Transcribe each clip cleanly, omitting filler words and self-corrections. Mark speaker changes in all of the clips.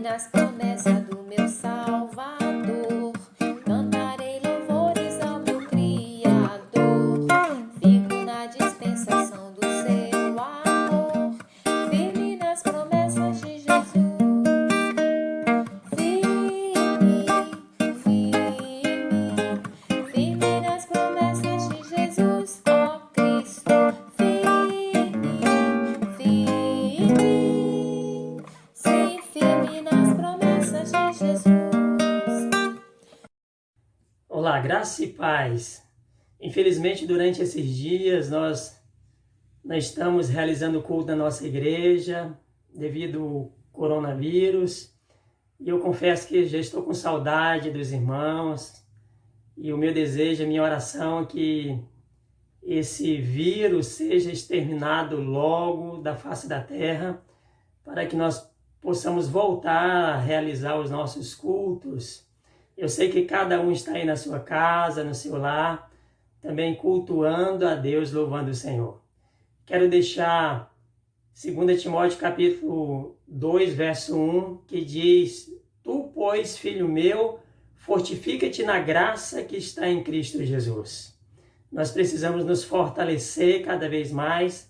Speaker 1: nas promessas do meu Salvador. Cantarei louvores ao meu Criador. Fico na dispensação do seu amor, firme nas promessas de Jesus. Firme, firme nas promessas de Jesus, ó Cristo. Firme, sim, firme nas promessas de Jesus.
Speaker 2: Olá, graça e paz. Infelizmente, durante esses dias, nós não estamos realizando o culto na nossa igreja devido ao coronavírus. E eu confesso que já estou com saudade dos irmãos. E o meu desejo, a minha oração é que esse vírus seja exterminado logo da face da terra, para que nós possamos voltar a realizar os nossos cultos. Eu sei que cada um está aí na sua casa, no seu lar, também cultuando a Deus, louvando o Senhor. Quero deixar 2 Timóteo capítulo 2, verso 1, que diz: Tu, pois, filho meu, fortifica-te na graça que está em Cristo Jesus. Nós precisamos nos fortalecer cada vez mais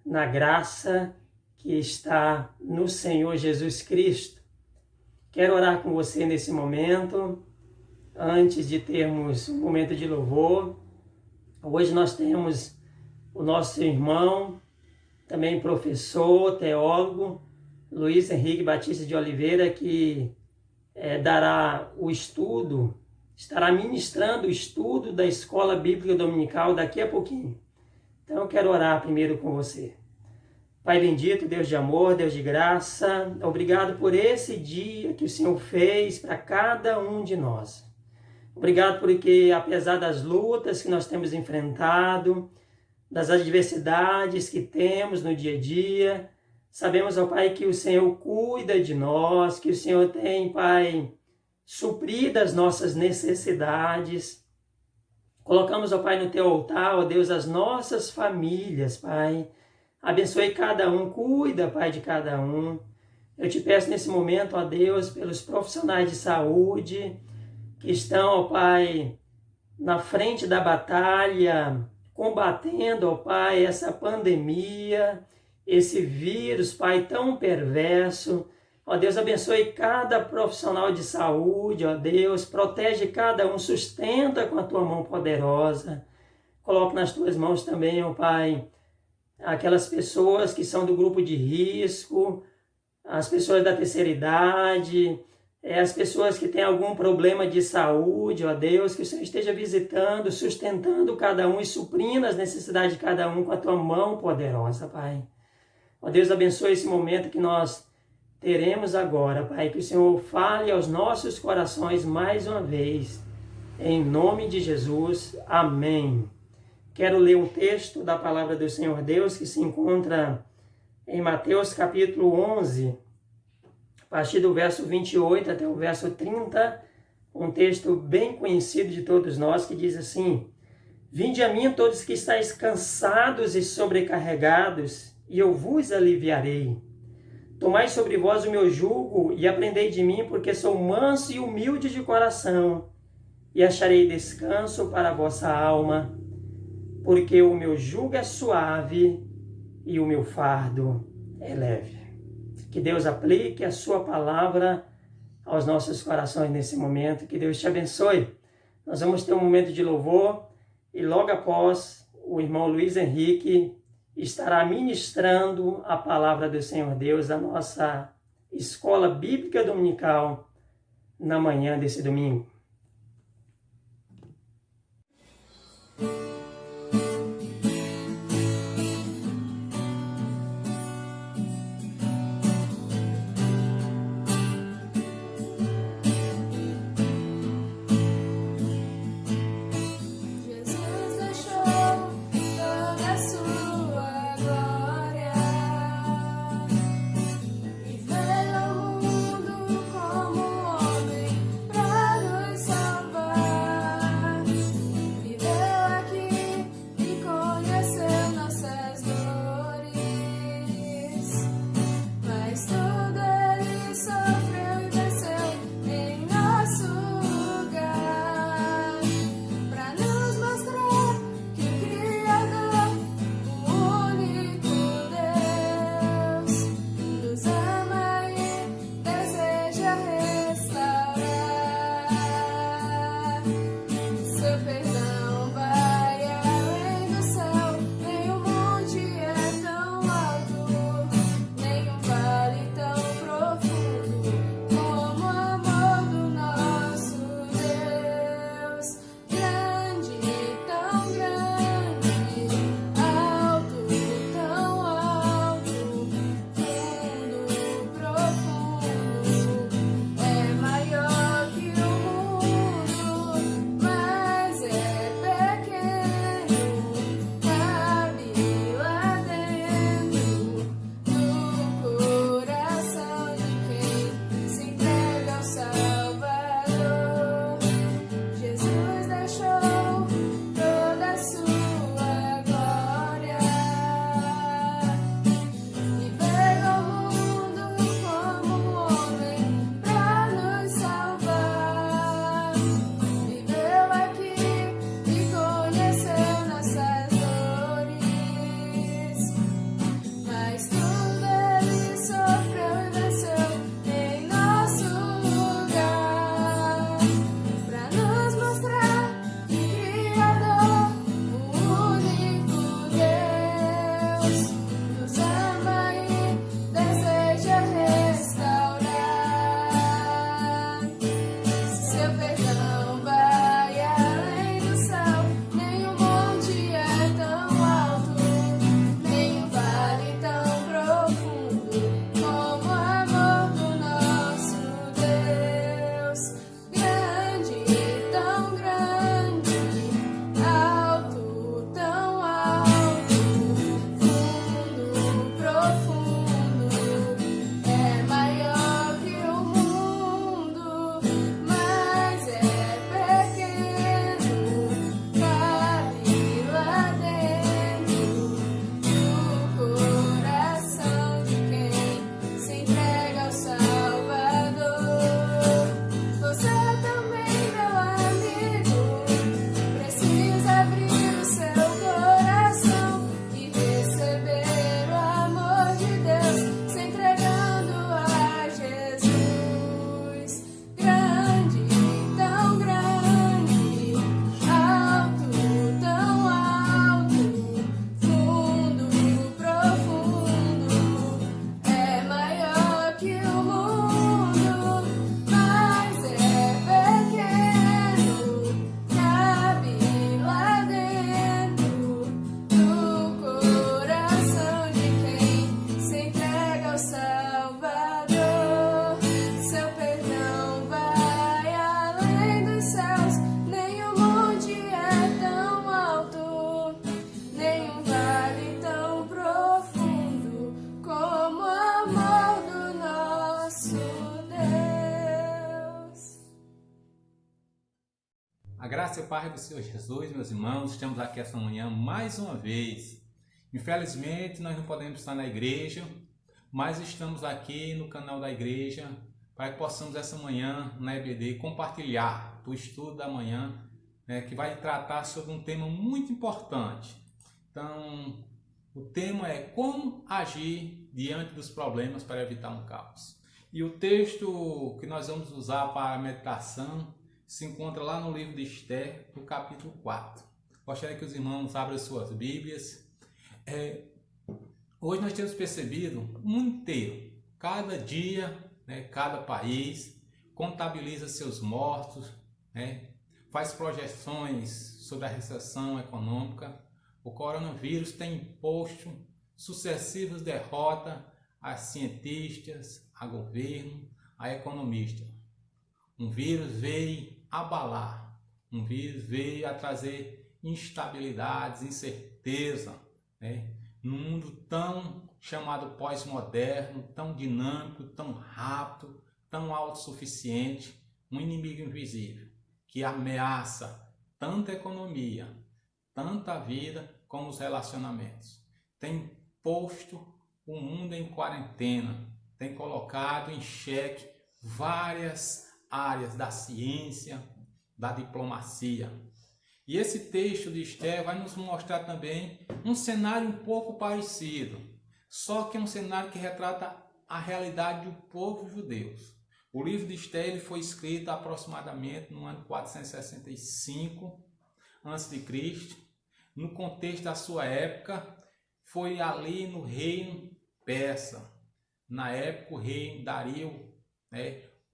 Speaker 2: na graça que está no Senhor Jesus Cristo. Quero orar com você nesse momento, antes de termos um momento de louvor. Hoje nós temos o nosso irmão, também professor, teólogo, Luiz Henrique Batista de Oliveira, que dará o estudo, estará ministrando o estudo da Escola Bíblica Dominical daqui a pouquinho. Então eu quero orar primeiro com você. Pai bendito, Deus de amor, Deus de graça, obrigado por esse dia que o Senhor fez para cada um de nós. Obrigado porque, apesar das lutas que nós temos enfrentado, das adversidades que temos no dia a dia, sabemos, ó Pai, que o Senhor cuida de nós, que o Senhor tem, Pai, suprido as nossas necessidades. Colocamos, ó Pai, no Teu altar, ó Deus, as nossas famílias, Pai. Abençoe cada um, cuida, Pai, de cada um. Eu te peço nesse momento, ó Deus, pelos profissionais de saúde que estão, ó Pai, na frente da batalha, combatendo, ó Pai, essa pandemia, esse vírus, Pai, tão perverso. Ó Deus, abençoe cada profissional de saúde, ó Deus, protege cada um, sustenta com a Tua mão poderosa. Coloque nas Tuas mãos também, ó Pai, aquelas pessoas que são do grupo de risco, as pessoas da terceira idade, as pessoas que têm algum problema de saúde, ó Deus, que o Senhor esteja visitando, sustentando cada um e suprindo as necessidades de cada um com a Tua mão poderosa, Pai. Ó Deus, abençoe esse momento que nós teremos agora, Pai, que o Senhor fale aos nossos corações mais uma vez, em nome de Jesus, amém. Quero ler um texto da palavra do Senhor Deus que se encontra em Mateus capítulo 11, a partir do verso 28 até o verso 30, um texto bem conhecido de todos nós que diz assim: Vinde a mim todos que estáis cansados e sobrecarregados, e eu vos aliviarei. Tomai sobre vós o meu jugo e aprendei de mim, porque sou manso e humilde de coração, e acharei descanso para a vossa alma. Porque o meu jugo é suave e o meu fardo é leve. Que Deus aplique a sua palavra aos nossos corações nesse momento. Que Deus te abençoe. Nós vamos ter um momento de louvor e logo após o irmão Luiz Henrique estará ministrando a palavra do Senhor Deus da nossa Escola Bíblica Dominical na manhã desse domingo.
Speaker 3: Como homem pra nos salvar, viveu aqui graça e paz do Senhor Jesus, meus irmãos, estamos aqui essa manhã mais uma vez. Infelizmente, nós não podemos estar na igreja, mas estamos aqui no canal da igreja para que possamos essa manhã na EBD compartilhar o estudo da manhã, que vai tratar sobre um tema muito importante. Então, o tema é como agir diante dos problemas para evitar um caos. E o texto que nós vamos usar para a meditação se encontra lá no livro de Esther, no capítulo 4. Gostaria que os irmãos abram suas Bíblias. Hoje nós temos percebido o mundo inteiro, cada dia, cada país contabiliza seus mortos, faz projeções sobre a recessão econômica. O coronavírus tem imposto sucessivas derrotas a cientistas, a governo, a economistas. Um vírus veio abalar, um vírus veio a trazer instabilidades, incerteza, num mundo tão chamado pós-moderno, tão dinâmico, tão rápido, tão autossuficiente, um inimigo invisível que ameaça tanto a economia, tanto a vida como os relacionamentos. Tem posto o mundo em quarentena, tem colocado em xeque várias áreas da ciência, da diplomacia. E esse texto de Esther vai nos mostrar também um cenário um pouco parecido, só que é um cenário que retrata a realidade do povo judeu. O livro de Esther ele foi escrito aproximadamente no ano 465 a.C., no contexto da sua época, foi ali no reino persa. Na época o rei Dario, o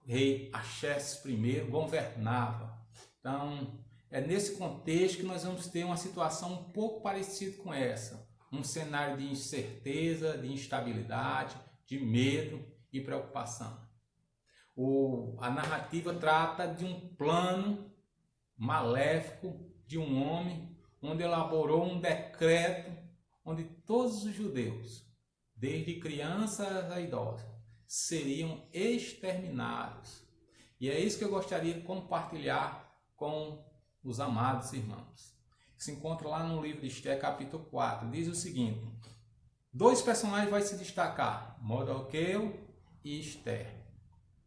Speaker 3: rei Axérxes I governava. Então, é nesse contexto que nós vamos ter uma situação um pouco parecida com essa. Um cenário de incerteza, de instabilidade, de medo e preocupação. A narrativa trata de um plano maléfico de um homem, onde elaborou um decreto onde todos os judeus, desde crianças a idosos, seriam exterminados. E é isso que eu gostaria de compartilhar com os amados irmãos. Se encontra lá no livro de Esther, capítulo 4. Diz o seguinte: dois personagens vão se destacar, Mardoqueu e Esther.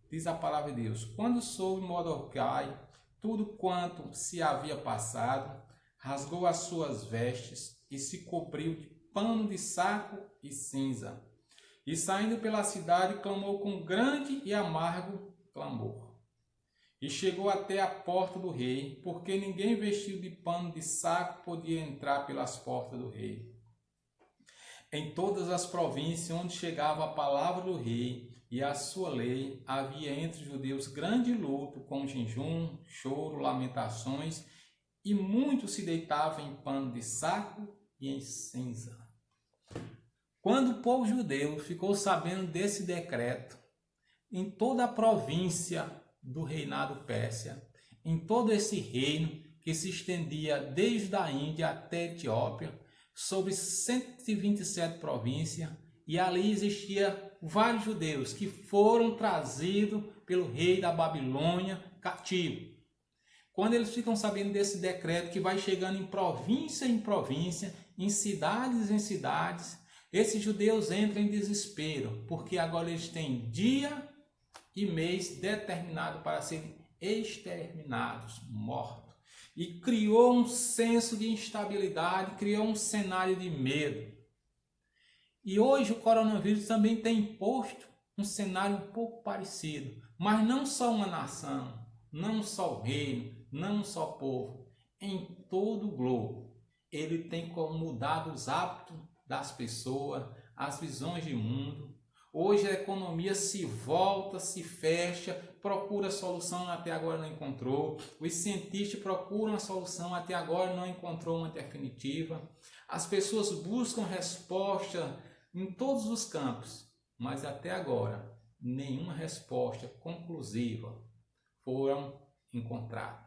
Speaker 3: Diz a palavra de Deus: quando soube Mardoqueu tudo quanto se havia passado, rasgou as suas vestes e se cobriu de pano de saco e cinza. E saindo pela cidade, clamou com grande e amargo clamor. E chegou até a porta do rei, porque ninguém vestido de pano de saco podia entrar pelas portas do rei. Em todas as províncias onde chegava a palavra do rei e a sua lei, havia entre os judeus grande luto, com jejum, choro, lamentações, e muitos se deitavam em pano de saco e em cinza. Quando o povo judeu ficou sabendo desse decreto, em toda a província do reinado Pérsia, em todo esse reino que se estendia desde a Índia até a Etiópia, sobre 127 províncias, e ali existia vários judeus que foram trazidos pelo rei da Babilônia cativo. Quando eles ficam sabendo desse decreto que vai chegando em província, em cidades, esses judeus entram em desespero, porque agora eles têm dia e mês determinado para serem exterminados, mortos. E criou um senso de instabilidade, criou um cenário de medo. E hoje o coronavírus também tem imposto um cenário um pouco parecido, mas não só uma nação, não só o reino, não só o povo, em todo o globo. Ele tem mudado os hábitos das pessoas, as visões de mundo. Hoje a economia se volta, se fecha, procura solução, até agora não encontrou. Os cientistas procuram a solução, até agora não encontrou uma definitiva. As pessoas buscam resposta em todos os campos, mas até agora nenhuma resposta conclusiva foram encontradas.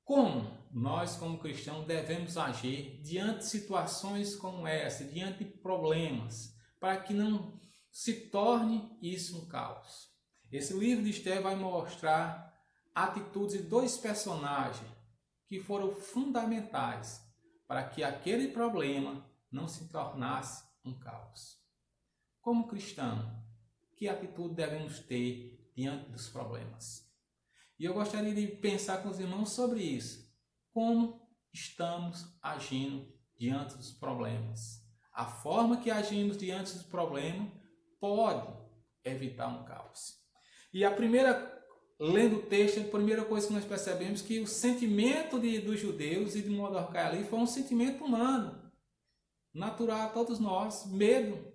Speaker 3: Como nós, como cristãos, devemos agir diante de situações como essa, diante de problemas, para que não se torne isso um caos? Esse livro de Esther vai mostrar atitudes de dois personagens que foram fundamentais para que aquele problema não se tornasse um caos. Como cristão, que atitude devemos ter diante dos problemas? E eu gostaria de pensar com os irmãos sobre isso. Como estamos agindo diante dos problemas? A forma que agimos diante dos problemas pode evitar um caos. E lendo o texto, a primeira coisa que nós percebemos é que o sentimento dos judeus e de Mordecai ali foi um sentimento humano, natural a todos nós, medo.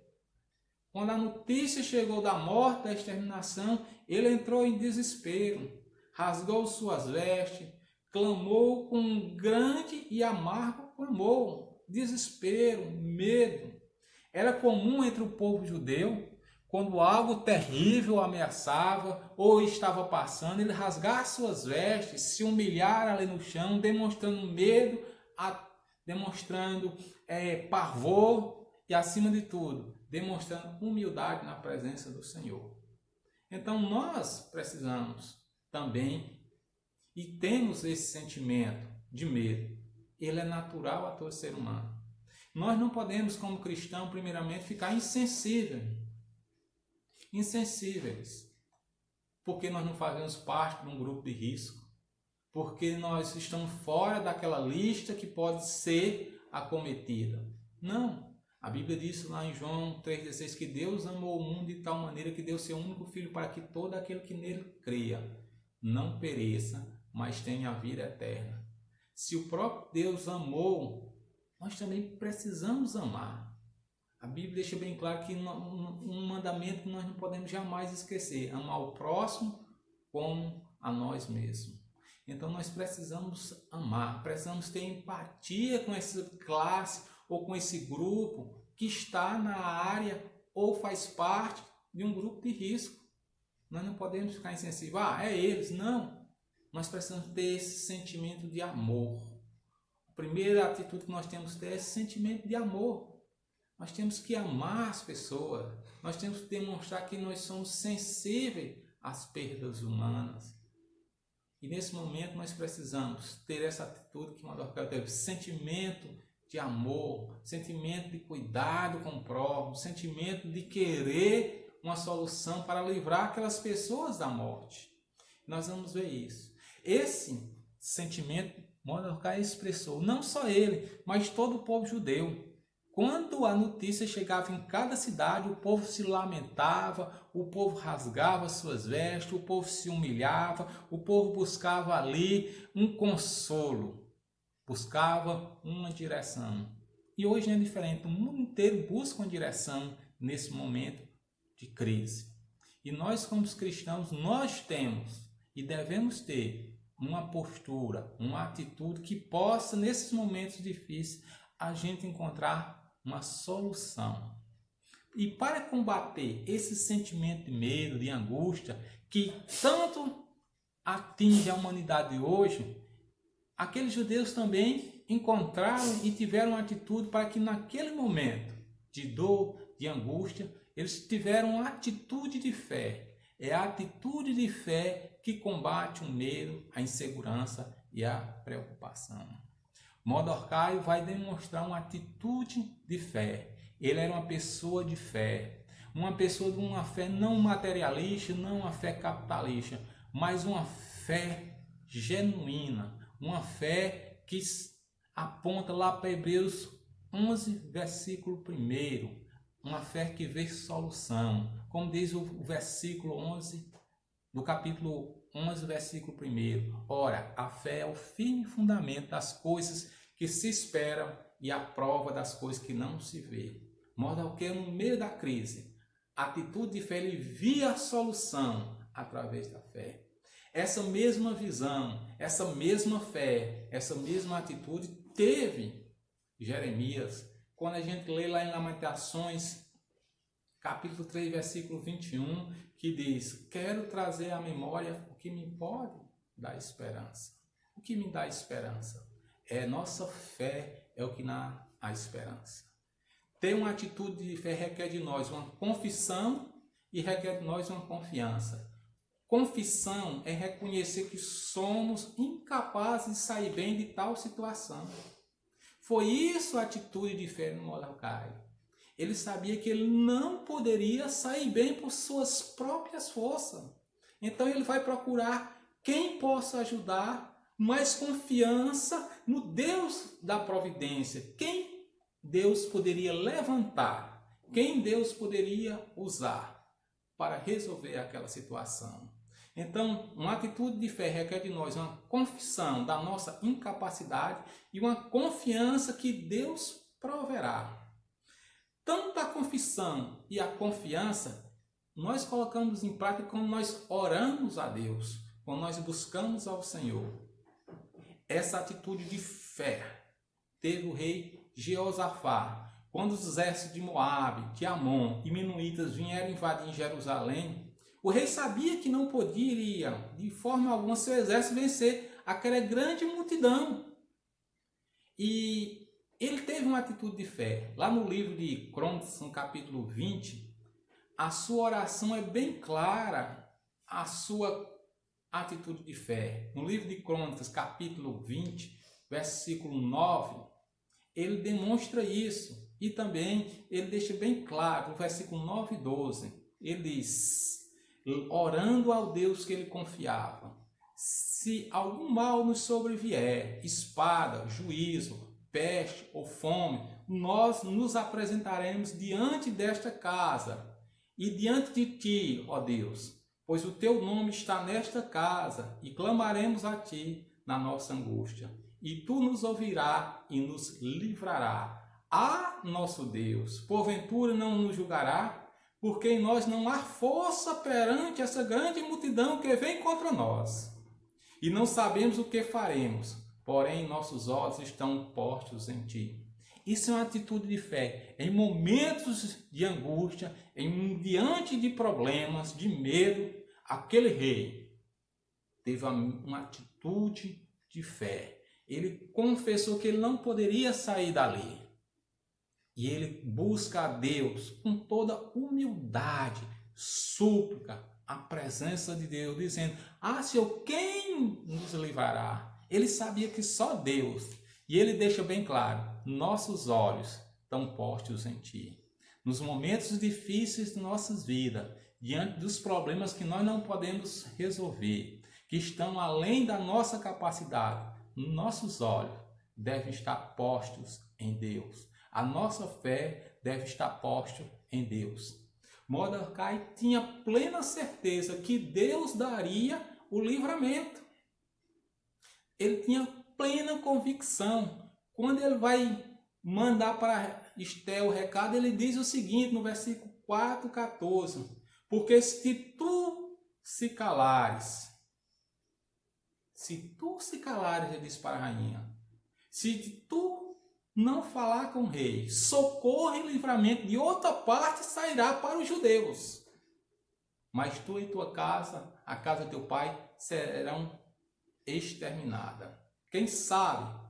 Speaker 3: Quando a notícia chegou da morte, da exterminação, ele entrou em desespero, rasgou suas vestes, clamou com um grande e amargo clamor, desespero, medo. Era comum entre o povo judeu, quando algo terrível ameaçava ou estava passando, ele rasgar suas vestes, se humilhar ali no chão, demonstrando medo, demonstrando pavor e, acima de tudo, demonstrando humildade na presença do Senhor. Então, nós precisamos também, e temos esse sentimento de medo. Ele é natural a todo ser humano. Nós não podemos, como cristão, primeiramente, ficar insensíveis, porque nós não fazemos parte de um grupo de risco, porque nós estamos fora daquela lista que pode ser acometida. Não. A Bíblia diz lá em João 3,16 que Deus amou o mundo de tal maneira que deu seu único Filho para que todo aquele que nele creia não pereça, mas tenha a vida eterna. Se o próprio Deus amou, nós também precisamos amar. A Bíblia deixa bem claro que um mandamento que nós não podemos jamais esquecer: amar o próximo como a nós mesmos. Então nós precisamos amar, precisamos ter empatia com essa classe ou com esse grupo que está na área ou faz parte de um grupo de risco. Nós não podemos ficar insensíveis. É eles. Não. Nós precisamos ter esse sentimento de amor. A primeira atitude que nós temos que ter é esse sentimento de amor. Nós temos que amar as pessoas. Nós temos que demonstrar que nós somos sensíveis às perdas humanas. E nesse momento nós precisamos ter essa atitude que Mordecai teve, sentimento de amor, sentimento de cuidado com o próximo, sentimento de querer uma solução para livrar aquelas pessoas da morte. Nós vamos ver isso. Esse sentimento Mordecai expressou, não só ele, mas todo o povo judeu. Quando a notícia chegava em cada cidade, o povo se lamentava, o povo rasgava suas vestes, o povo se humilhava, o povo buscava ali um consolo, buscava uma direção. E hoje não é diferente, o mundo inteiro busca uma direção nesse momento de crise. E nós, como cristãos, nós temos e devemos ter uma postura, uma atitude que possa, nesses momentos difíceis, a gente encontrar uma solução. E para combater esse sentimento de medo, de angústia, que tanto atinge a humanidade hoje, aqueles judeus também encontraram e tiveram uma atitude para que naquele momento de dor, de angústia, eles tiveram uma atitude de fé. É a atitude de fé que combate o medo, a insegurança e a preocupação. Mordecai vai demonstrar uma atitude de fé. Ele era uma pessoa de fé. Uma pessoa de uma fé não materialista, não uma fé capitalista, mas uma fé genuína. Uma fé que aponta lá para Hebreus 11, versículo 1. Uma fé que vê solução. Como diz o versículo 11 do capítulo 11, versículo 1. Ora, a fé é o firme fundamento das coisas que se esperam e a prova das coisas que não se vê. Mordecai, no meio da crise, a atitude de fé, ele via a solução através da fé. Essa mesma visão, essa mesma fé, essa mesma atitude teve Jeremias. Quando a gente lê lá em Lamentações, capítulo 3, versículo 21, que diz: quero trazer à memória o que me pode dar esperança. O que me dá esperança? É nossa fé, é o que dá a esperança. Ter uma atitude de fé requer de nós uma confissão e requer de nós uma confiança. Confissão é reconhecer que somos incapazes de sair bem de tal situação. Foi isso a atitude de fé no Mordecai. Ele sabia que ele não poderia sair bem por suas próprias forças. Então ele vai procurar quem possa ajudar, mais confiança no Deus da providência. Quem Deus poderia levantar, quem Deus poderia usar para resolver aquela situação. Então, uma atitude de fé requer de nós uma confissão da nossa incapacidade e uma confiança que Deus proverá. Tanto a confissão e a confiança, nós colocamos em prática quando nós oramos a Deus, quando nós buscamos ao Senhor. Essa atitude de fé teve o rei Jeosafá. Quando os exércitos de Moabe, de Amon e Meunitas vieram invadir Jerusalém, o rei sabia que não poderia, de forma alguma, seu exército vencer aquela grande multidão. E ele teve uma atitude de fé. Lá no livro de Crônicas, no capítulo 20, a sua oração é bem clara, a sua atitude de fé. No livro de Crônicas, capítulo 20, versículo 9, ele demonstra isso. E também ele deixa bem claro, no versículo 9 e 12, ele diz, orando ao Deus que ele confiava: se algum mal nos sobrevier, espada, juízo, peste ou fome, nós nos apresentaremos diante desta casa e diante de ti, ó Deus, pois o teu nome está nesta casa, e clamaremos a ti na nossa angústia, e tu nos ouvirás e nos livrará. Nosso Deus, porventura não nos julgará? Porque em nós não há força perante essa grande multidão que vem contra nós. E não sabemos o que faremos, porém nossos olhos estão postos em ti. Isso é uma atitude de fé. Em momentos de angústia, diante de problemas, de medo, aquele rei teve uma atitude de fé. Ele confessou que ele não poderia sair dali. E ele busca a Deus com toda humildade, súplica, a presença de Deus, dizendo: Senhor, quem nos livrará? Ele sabia que só Deus. E ele deixa bem claro: nossos olhos estão postos em ti. Nos momentos difíceis de nossas vidas, diante dos problemas que nós não podemos resolver, que estão além da nossa capacidade, nossos olhos devem estar postos em Deus. A nossa fé deve estar posta em Deus. Mordecai tinha plena certeza que Deus daria o livramento. Ele tinha plena convicção. Quando ele vai mandar para Esté o recado, ele diz o seguinte no versículo 4:14: porque se tu se calares, ele diz para a rainha, se tu não falar com o rei, socorro e livramento de outra parte sairá para os judeus. Mas tu e tua casa, a casa de teu pai, serão exterminadas. Quem sabe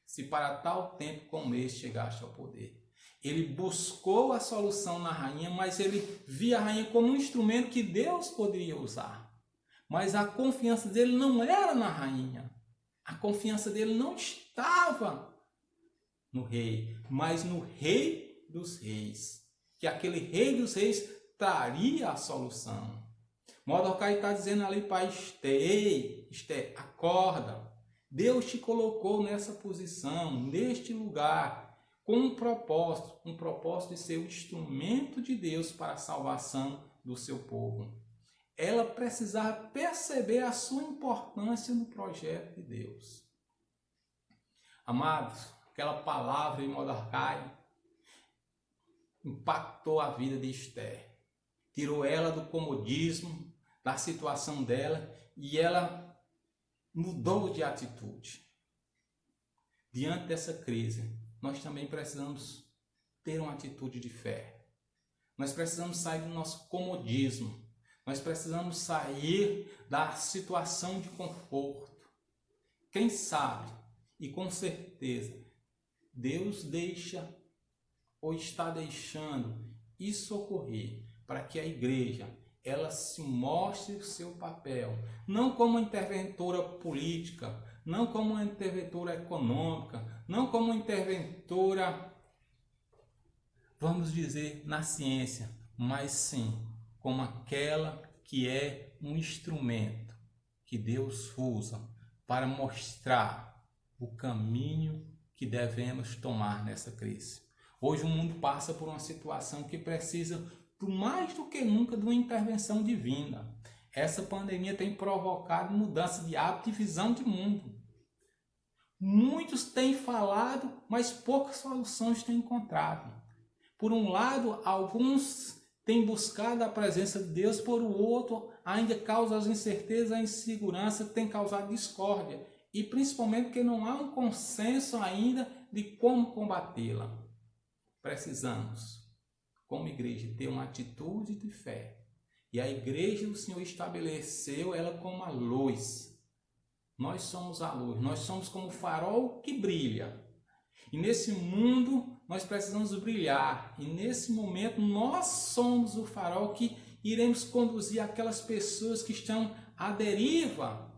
Speaker 3: se para tal tempo como este chegaste ao poder. Ele buscou a solução na rainha, mas ele via a rainha como um instrumento que Deus poderia usar. Mas a confiança dele não era na rainha. A confiança dele não estava no rei, mas no Rei dos Reis, que aquele Rei dos Reis traria a solução. Mordecai está dizendo ali para Esté: ei, Esté, acorda, Deus te colocou nessa posição, neste lugar, com um propósito de ser o instrumento de Deus para a salvação do seu povo. Ela precisava perceber a sua importância no projeto de Deus. Amados, aquela palavra em Mordecai impactou a vida de Esté. Tirou ela do comodismo, da situação dela, e ela mudou de atitude. Diante dessa crise, nós também precisamos ter uma atitude de fé. Nós precisamos sair do nosso comodismo. Nós precisamos sair da situação de conforto. Quem sabe, e com certeza, Deus deixa ou está deixando isso ocorrer para que a igreja ela se mostre o seu papel, não como interventora política, não como uma interventora econômica, não como uma interventora, vamos dizer, na ciência, mas sim como aquela que é um instrumento que Deus usa para mostrar o caminho que devemos tomar nessa crise. Hoje o mundo passa por uma situação que precisa, por mais do que nunca, de uma intervenção divina. Essa pandemia tem provocado mudança de hábito e visão de mundo. Muitos têm falado, mas poucas soluções têm encontrado. Por um lado, alguns têm buscado a presença de Deus, por outro, ainda causa as incertezas, a insegurança, tem causado discórdia. E principalmente porque não há um consenso ainda de como combatê-la. Precisamos, como igreja, ter uma atitude de fé. E a igreja, o Senhor estabeleceu ela como a luz. Nós somos a luz, nós somos como o farol que brilha. E nesse mundo nós precisamos brilhar. E nesse momento nós somos o farol que iremos conduzir aquelas pessoas que estão à deriva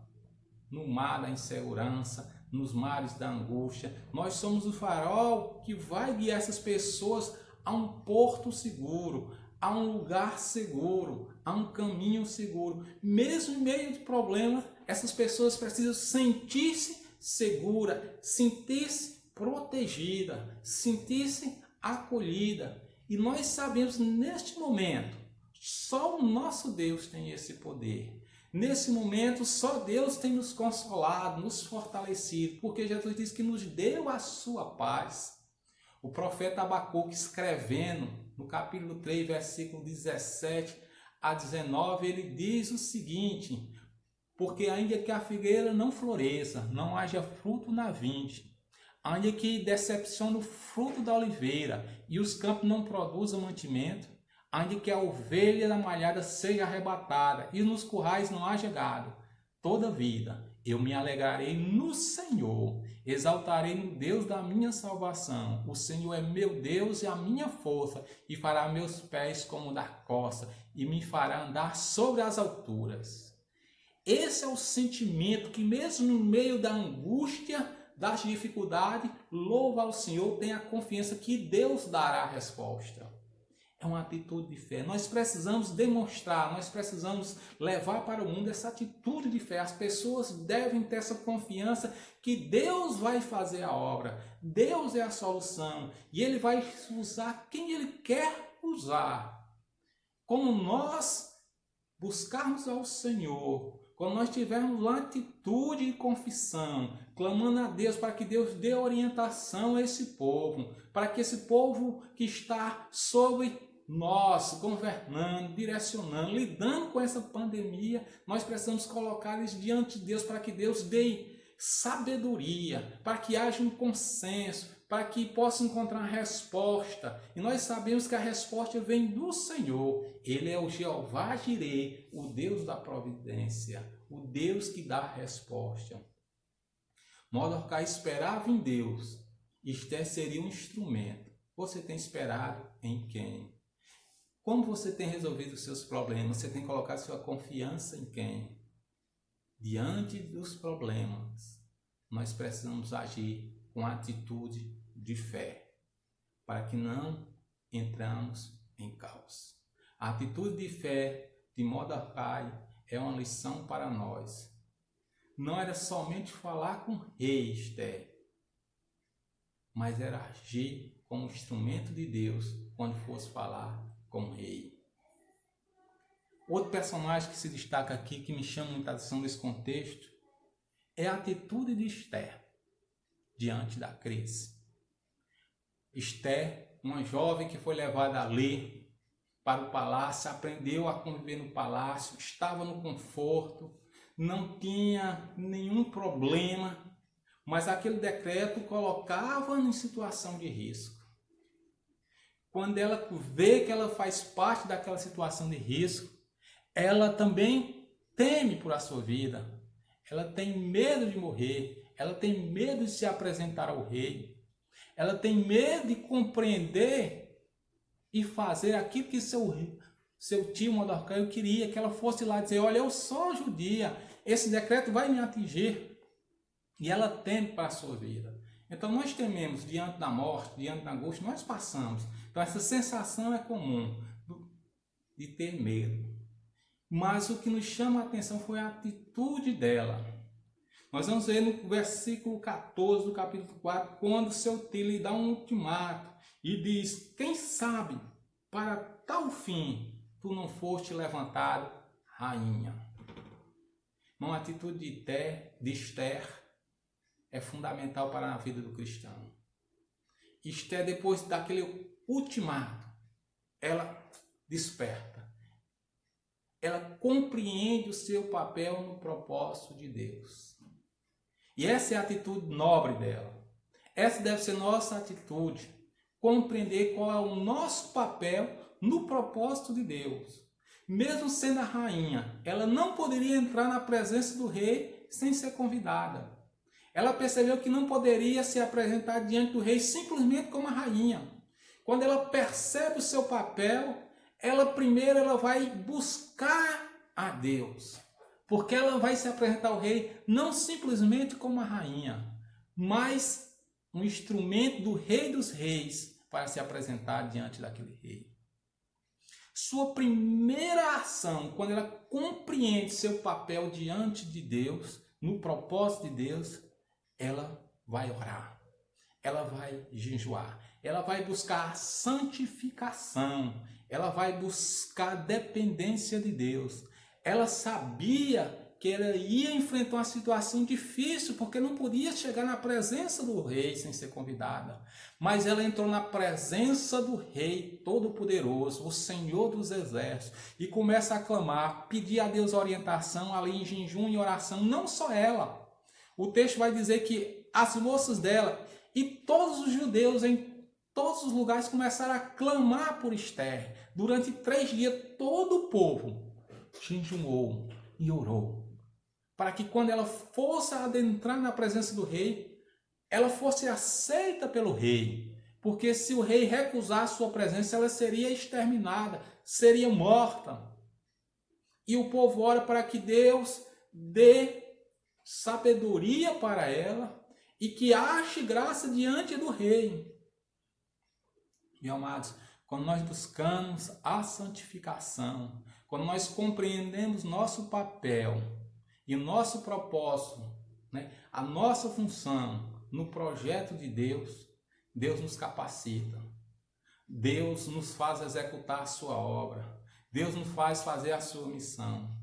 Speaker 3: no mar da insegurança, nos mares da angústia. Nós somos o farol que vai guiar essas pessoas a um porto seguro, a um lugar seguro, a um caminho seguro. Mesmo em meio de problemas, essas pessoas precisam sentir-se segura, sentir-se protegida, sentir-se acolhida. E nós sabemos neste momento, só o nosso Deus tem esse poder. Nesse momento, só Deus tem nos consolado, nos fortalecido, porque Jesus disse que nos deu a sua paz. O profeta Abacuque, escrevendo no capítulo 3, versículo 17 a 19, ele diz o seguinte: porque ainda que a figueira não floresça, não haja fruto na vinde, ainda que decepcione o fruto da oliveira e os campos não produzam mantimento, ainda que a ovelha da malhada seja arrebatada e nos currais não haja gado, todavia eu me alegrarei no Senhor, exaltarei no Deus da minha salvação. O Senhor é meu Deus e a minha força, e fará meus pés como da costa, e me fará andar sobre as alturas. Esse é o sentimento que, mesmo no meio da angústia, das dificuldades, louva ao Senhor, tem a confiança que Deus dará a resposta. É uma atitude de fé. Nós precisamos demonstrar, nós precisamos levar para o mundo essa atitude de fé. As pessoas devem ter essa confiança que Deus vai fazer a obra. Deus é a solução e Ele vai usar quem Ele quer usar. Como nós buscarmos ao Senhor, quando nós tivermos uma atitude de confissão, clamando a Deus para que Deus dê orientação a esse povo, para que esse povo que está sobre nós, governando, direcionando, lidando com essa pandemia, nós precisamos colocar eles diante de Deus para que Deus dê sabedoria, para que haja um consenso, para que possa encontrar uma resposta. E nós sabemos que a resposta vem do Senhor. Ele é o Jeová Jireh, o Deus da providência, o Deus que dá a resposta. Mordecai esperava em Deus. Esther seria um instrumento. Você tem esperado em quem? Como você tem resolvido os seus problemas? Você tem colocado sua confiança em quem? Diante dos problemas, nós precisamos agir com atitude de fé, para que não entramos em caos. A atitude de fé de Mordecai é uma lição para nós. Não era somente falar com o rei Esther, mas era agir como instrumento de Deus quando fosse falar com o rei. Outro personagem que se destaca aqui, que me chama muita atenção nesse contexto, é a atitude de Esther diante da crise. Esther, uma jovem que foi levada a ler para o palácio, aprendeu a conviver no palácio, estava no conforto, não tinha nenhum problema, mas aquele decreto colocava em situação de risco. Quando ela vê que ela faz parte daquela situação de risco, ela também teme por a sua vida. Ela tem medo de morrer. Ela tem medo de se apresentar ao rei. Ela tem medo de compreender e fazer aquilo que seu seu tio Mordecai queria que ela fosse lá dizer, olha, eu sou judia, esse decreto vai me atingir. E ela teme para a sua vida. Então nós tememos diante da morte, diante da angústia, nós passamos. Então essa sensação é comum de ter medo. Mas o que nos chama a atenção foi a atitude dela. Nós vamos ver no versículo 14 do capítulo 4, quando seu tio lhe dá um ultimato e diz, quem sabe, para tal fim, tu não foste levantado rainha. Uma atitude de Esther é fundamental para a vida do cristão. Esther, depois daquele ultimato, ela desperta. Ela compreende o seu papel no propósito de Deus. E essa é a atitude nobre dela. Essa deve ser nossa atitude. Compreender qual é o nosso papel no propósito de Deus. Mesmo sendo a rainha, ela não poderia entrar na presença do rei sem ser convidada. Ela percebeu que não poderia se apresentar diante do rei simplesmente como a rainha. Quando ela percebe o seu papel, ela vai buscar a Deus. Porque ela vai se apresentar ao rei não simplesmente como a rainha, mas um instrumento do rei dos reis para se apresentar diante daquele rei. Sua primeira ação, quando ela compreende seu papel diante de Deus, no propósito de Deus, ela vai orar, ela vai jejuar, ela vai buscar santificação, ela vai buscar dependência de Deus. Ela sabia que ela ia enfrentar uma situação difícil, porque não podia chegar na presença do rei sem ser convidada. Mas ela entrou na presença do rei todo-poderoso, o Senhor dos exércitos, e começa a clamar, pedir a Deus orientação ali em jejum e oração. Não só ela. O texto vai dizer que as moças dela e todos os judeus em todos os lugares começaram a clamar por Esther. Durante 3 dias, todo o povo jejuou e orou, para que quando ela fosse adentrar na presença do rei, ela fosse aceita pelo rei. Porque se o rei recusasse sua presença, ela seria exterminada, seria morta. E o povo ora para que Deus dê sabedoria para ela e que ache graça diante do rei. Meus amados, quando nós buscamos a santificação, quando nós compreendemos nosso papel e o nosso propósito, a nossa função no projeto de Deus, Deus nos capacita. Deus nos faz executar a sua obra. Deus nos faz fazer a sua missão.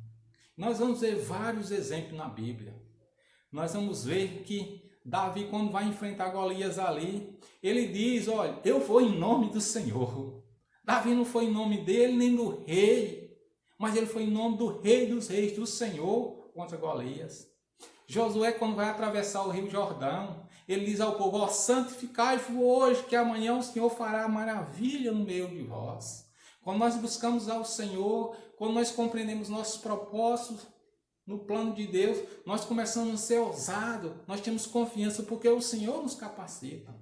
Speaker 3: Nós vamos ver vários exemplos na Bíblia. Nós vamos ver que Davi, quando vai enfrentar Golias ali, ele diz, olha, eu vou em nome do Senhor. Davi não foi em nome dele nem do rei, mas ele foi em nome do rei dos reis, do Senhor, contra Golias. Josué, quando vai atravessar o rio Jordão, ele diz ao povo, santificai-vos hoje, que amanhã o Senhor fará maravilha no meio de vós. Quando nós buscamos ao Senhor, quando nós compreendemos nossos propósitos no plano de Deus, nós começamos a ser ousados, nós temos confiança, porque o Senhor nos capacita.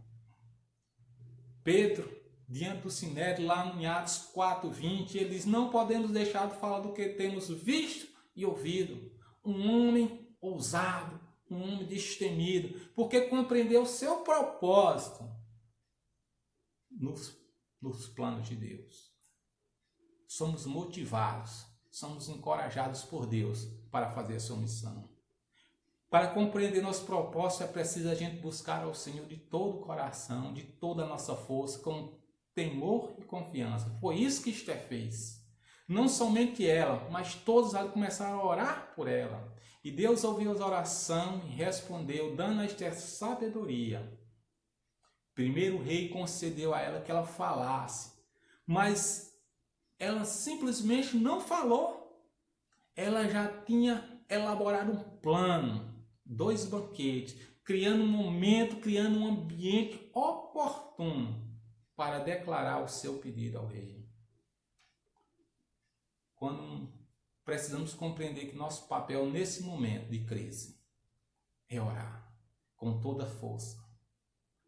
Speaker 3: Pedro, diante do Sinédrio, lá em Atos 4:20, ele diz, não podemos deixar de falar do que temos visto e ouvido. Um homem ousado, um homem destemido, porque compreendeu o seu propósito nos planos de Deus. Somos motivados, somos encorajados por Deus para fazer a sua missão. Para compreender nosso propósito é preciso a gente buscar ao Senhor de todo o coração, de toda a nossa força, com temor e confiança. Foi isso que Esther fez. Não somente ela, mas todos começaram a orar por ela. E Deus ouviu as orações e respondeu, dando a Esther sabedoria. Primeiro o rei concedeu a ela que ela falasse, mas ela simplesmente não falou. Ela já tinha elaborado um plano, 2 banquetes, criando um momento, criando um ambiente oportuno para declarar o seu pedido ao rei. Quando precisamos compreender que nosso papel nesse momento de crise é orar com toda força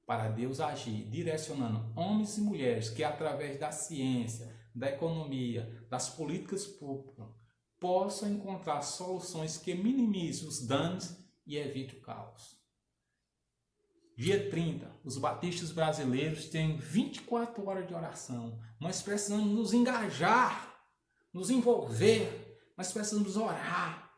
Speaker 3: para Deus agir, direcionando homens e mulheres que através da ciência, da economia, das políticas públicas, possam encontrar soluções que minimizem os danos e evitem o caos. Dia 30, os batistas brasileiros têm 24 horas de oração. Nós precisamos nos engajar, nos envolver, nós precisamos orar.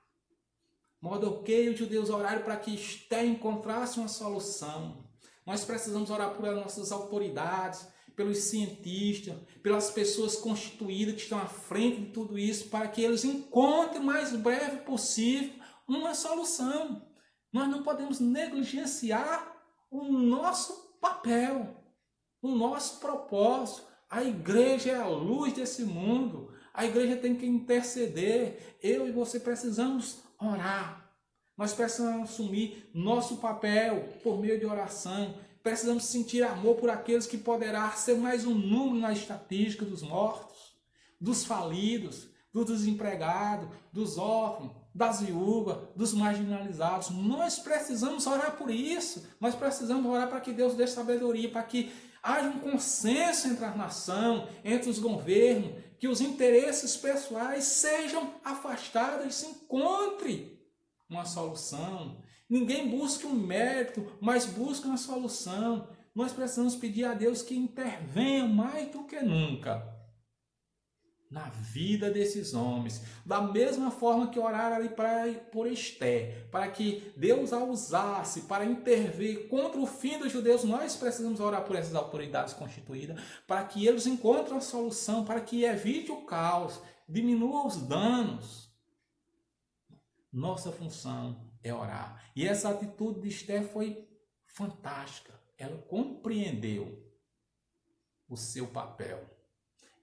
Speaker 3: Mardoqueu e os judeus oraram para que Esther encontrasse uma solução. Nós precisamos orar por nossas autoridades, pelos cientistas, pelas pessoas constituídas que estão à frente de tudo isso, para que eles encontrem o mais breve possível uma solução. Nós não podemos negligenciar o nosso papel, o nosso propósito. A igreja é a luz desse mundo. A igreja tem que interceder. Eu e você precisamos orar. Nós precisamos assumir nosso papel por meio de oração. Precisamos sentir amor por aqueles que poderá ser mais um número na estatística dos mortos, dos falidos, dos desempregados, dos órfãos, das viúvas, dos marginalizados. Nós precisamos orar por isso. Nós precisamos orar para que Deus dê sabedoria, para que haja um consenso entre a nação, entre os governos, que os interesses pessoais sejam afastados e se encontre uma solução. Ninguém busca um mérito, mas busca uma solução. Nós precisamos pedir a Deus que intervenha mais do que nunca na vida desses homens, da mesma forma que oraram ali por Esther, para que Deus a usasse para intervir contra o fim dos judeus. Nós precisamos orar por essas autoridades constituídas, para que eles encontrem a solução, para que evite o caos, diminua os danos. Nossa função é orar. E essa atitude de Esther foi fantástica. Ela compreendeu o seu papel.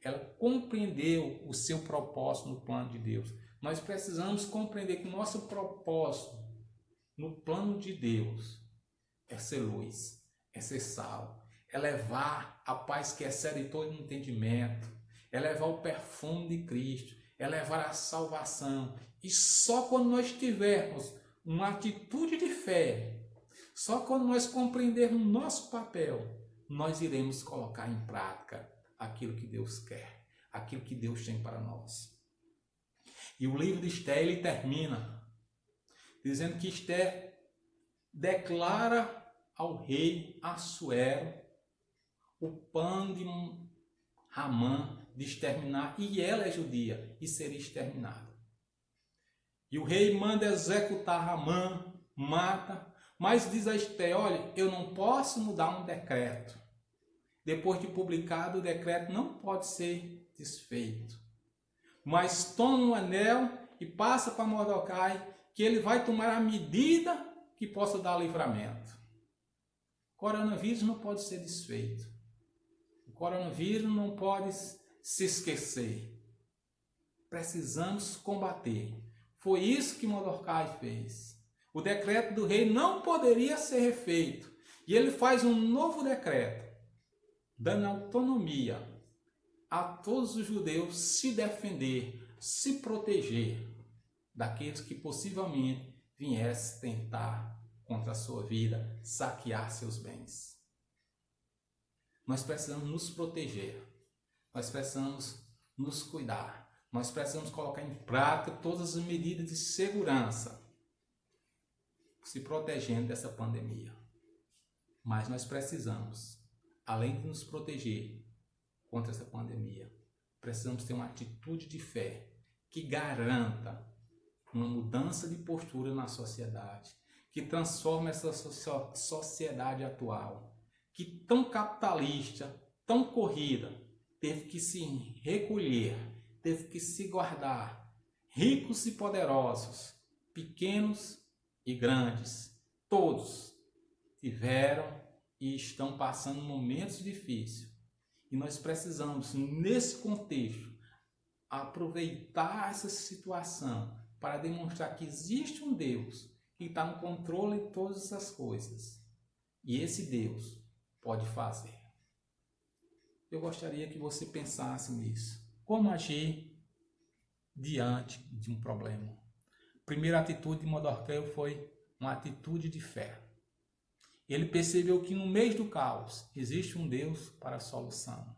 Speaker 3: Ela compreendeu o seu propósito no plano de Deus. Nós precisamos compreender que o nosso propósito no plano de Deus é ser luz, é ser sal, é levar a paz que excede todo entendimento, é levar o perfume de Cristo, é levar a salvação. E só quando nós tivermos uma atitude de fé, só quando nós compreendermos o nosso papel, nós iremos colocar em prática aquilo que Deus quer, aquilo que Deus tem para nós. E o livro de Esther, ele termina dizendo que Esther declara ao rei Assuero o plano de Amã de exterminar, e ela é judia e seria exterminada. E o rei manda executar Amã, mata, mas diz a Esther: olha, eu não posso mudar um decreto. Depois de publicado, o decreto não pode ser desfeito. Mas toma um anel e passa para Mardoquai, que ele vai tomar a medida que possa dar livramento. O coronavírus não pode ser desfeito. O coronavírus não pode se esquecer. Precisamos combater. Foi isso que Mardoquai fez. O decreto do rei não poderia ser refeito. E ele faz um novo decreto, dando autonomia a todos os judeus se defender, se proteger daqueles que possivelmente viessem tentar contra a sua vida, saquear seus bens. Nós precisamos nos proteger, nós precisamos nos cuidar, nós precisamos colocar em prática todas as medidas de segurança, se protegendo dessa pandemia. Mas nós precisamos, além de nos proteger contra essa pandemia, precisamos ter uma atitude de fé que garanta uma mudança de postura na sociedade, que transforme essa sociedade atual, que tão capitalista, tão corrida, teve que se recolher, teve que se guardar. Ricos e poderosos, pequenos e grandes, todos tiveram e estão passando momentos difíceis. E nós precisamos, nesse contexto, aproveitar essa situação para demonstrar que existe um Deus que está no controle de todas essas coisas. E esse Deus pode fazer. Eu gostaria que você pensasse nisso. Como agir diante de um problema? A primeira atitude de Mardoqueu foi uma atitude de fé. Ele percebeu que no meio do caos existe um Deus para a solução.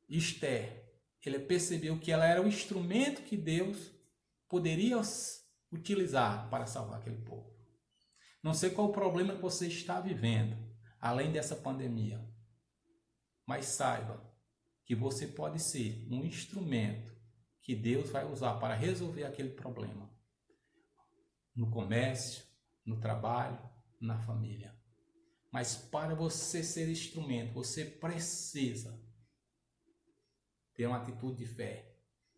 Speaker 3: Esther, ele percebeu que ela era o instrumento que Deus poderia utilizar para salvar aquele povo. Não sei qual o problema que você está vivendo, além dessa pandemia, mas saiba que você pode ser um instrumento que Deus vai usar para resolver aquele problema. No comércio, no trabalho, na família. Mas para você ser instrumento, você precisa ter uma atitude de fé,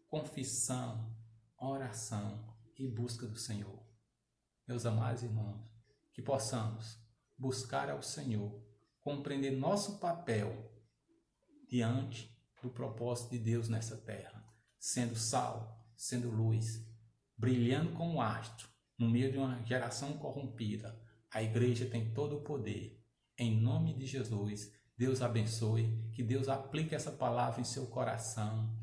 Speaker 3: confissão, oração e busca do Senhor. Meus amados irmãos, que possamos buscar ao Senhor, compreender nosso papel diante do propósito de Deus nessa terra, sendo sal, sendo luz, brilhando como um astro no meio de uma geração corrompida. A igreja tem todo o poder. Em nome de Jesus, Deus abençoe, que Deus aplique essa palavra em seu coração